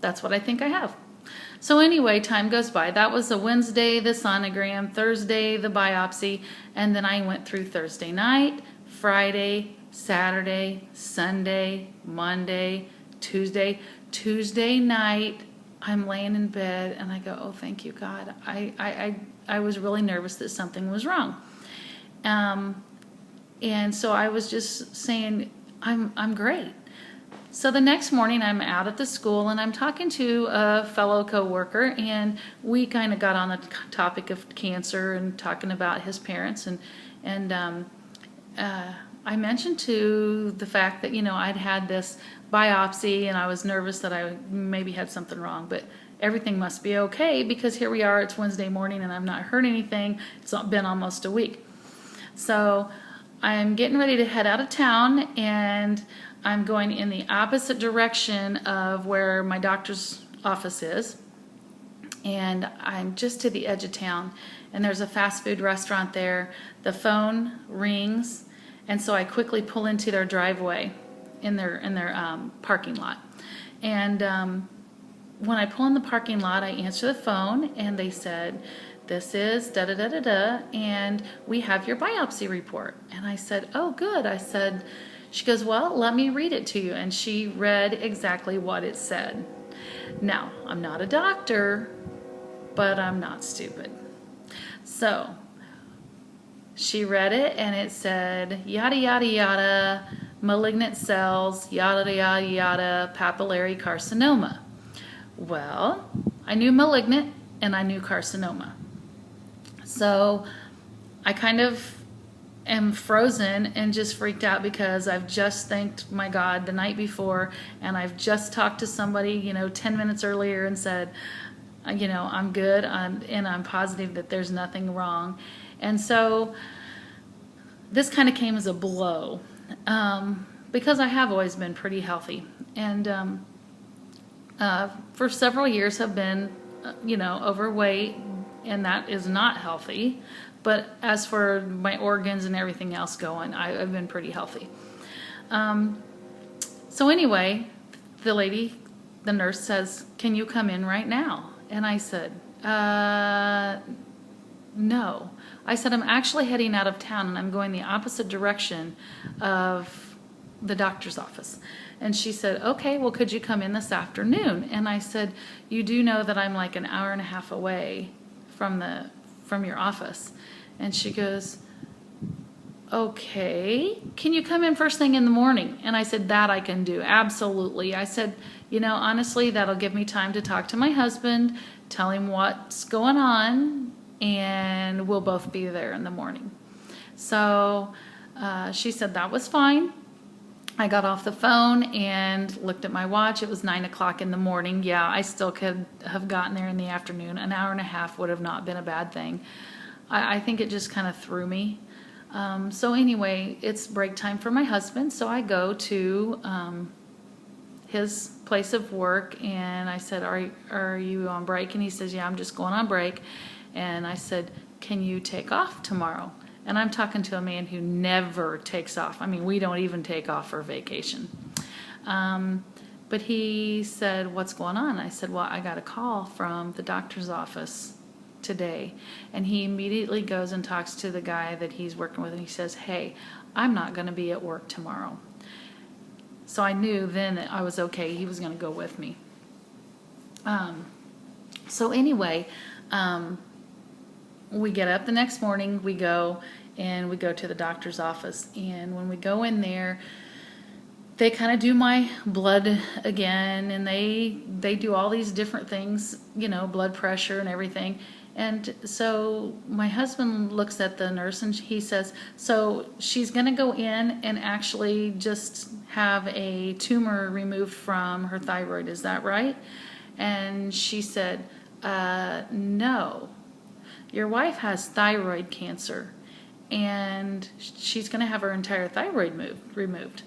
that's what I think I have. So anyway, time goes by. That was a Wednesday, the sonogram, Thursday, the biopsy, and then I went through Thursday night, Friday, Saturday, Sunday, Monday, Tuesday. Tuesday night, I'm laying in bed and I go, oh, thank you, God. I was really nervous that something was wrong. And so I was just saying, I'm great. So the next morning I'm out at the school and I'm talking to a fellow coworker, and we kind of got on the topic of cancer and talking about his parents, and I mentioned to the fact that, I'd had this biopsy and I was nervous that I maybe had something wrong, but everything must be okay because here we are, it's Wednesday morning and I've not heard anything. It's been almost a week. So I'm getting ready to head out of town, and I'm going in the opposite direction of where my doctor's office is. And I'm just to the edge of town, and there's a fast food restaurant there. The phone rings, and so I quickly pull into their driveway in their parking lot. And when I pull in the parking lot, I answer the phone, and they said, this is da-da-da-da-da, and we have your biopsy report. And I said, oh, good. She goes, well, let me read it to you. And she read exactly what it said. Now, I'm not a doctor, but I'm not stupid. So she read it, and it said, yada, yada, yada, malignant cells, yada, yada, yada, papillary carcinoma. Well, I knew malignant, and I knew carcinoma. So I kind of am frozen and just freaked out because I've just thanked my God the night before, and I've just talked to somebody 10 minutes earlier and said, I'm good, and I'm positive that there's nothing wrong. And so this kind of came as a blow, because I have always been pretty healthy, and for several years have been overweight, and that is not healthy. But as for my organs and everything else going, I've been pretty healthy. So anyway, the nurse says, can you come in right now? And I said, no. I said, I'm actually heading out of town, and I'm going the opposite direction of the doctor's office. And she said, okay, well, could you come in this afternoon? And I said, you do know that I'm like an hour and a half away from your office. And she goes, okay, can you come in first thing in the morning? And I said, that I can do, absolutely. I said, honestly, that'll give me time to talk to my husband, tell him what's going on, and we'll both be there in the morning. So she said that was fine. I got off the phone and looked at my watch. It was 9 o'clock in the morning. Yeah, I still could have gotten there in the afternoon. An hour and a half would have not been a bad thing. I think it just kind of threw me. So anyway, it's break time for my husband. So I go to his place of work, and I said, are you on break? And he says, yeah, I'm just going on break. And I said, can you take off tomorrow? And I'm talking to a man who never takes off. I mean, we don't even take off for vacation. But he said, what's going on? I said, well, I got a call from the doctor's office today. And he immediately goes and talks to the guy that he's working with, and he says, hey, I'm not going to be at work tomorrow. So I knew then that I was okay. He was going to go with me. So anyway, we get up the next morning, we go to the doctor's office, and when we go in there, they kind of do my blood again, and they do all these different things, blood pressure and everything. And so my husband looks at the nurse, and he says, so she's going to go in and actually just have a tumor removed from her thyroid, is that right? And she said, no. Your wife has thyroid cancer, and she's going to have her entire thyroid removed.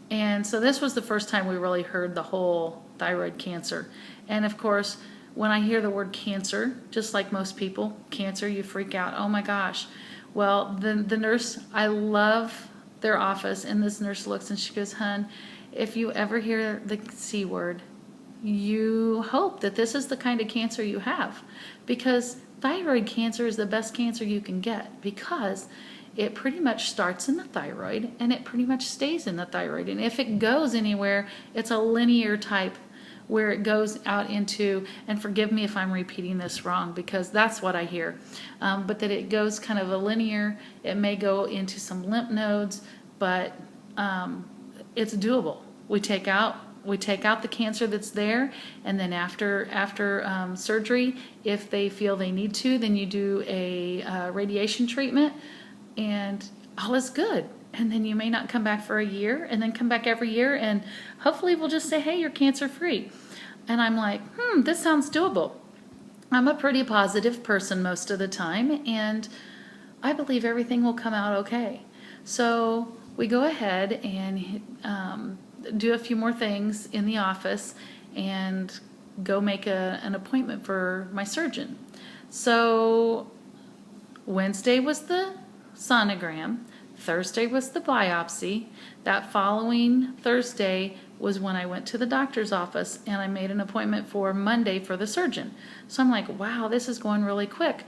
And so this was the first time we really heard the whole thyroid cancer. And of course, when I hear the word cancer, just like most people, cancer, you freak out. Oh my gosh. Well, the nurse, I love their office, and this nurse looks and she goes, hun, if you ever hear the C word, you hope that this is the kind of cancer you have, because thyroid cancer is the best cancer you can get, because it pretty much starts in the thyroid and it pretty much stays in the thyroid. And if it goes anywhere, it's a linear type where it goes out into, and forgive me if I'm repeating this wrong because that's what I hear, but that it goes kind of a linear, it may go into some lymph nodes, but it's doable. We take out the cancer that's there, and then after surgery, if they feel they need to, then you do a radiation treatment, and all is good. And then you may not come back for a year, and then come back every year, and hopefully we'll just say, hey, you're cancer free. And I'm like, this sounds doable. I'm a pretty positive person most of the time, and I believe everything will come out okay. So we go ahead and do a few more things in the office and go make an appointment for my surgeon. So Wednesday was the sonogram, Thursday was the biopsy. That following Thursday was when I went to the doctor's office and I made an appointment for Monday for the surgeon. So I'm like, wow, this is going really quick.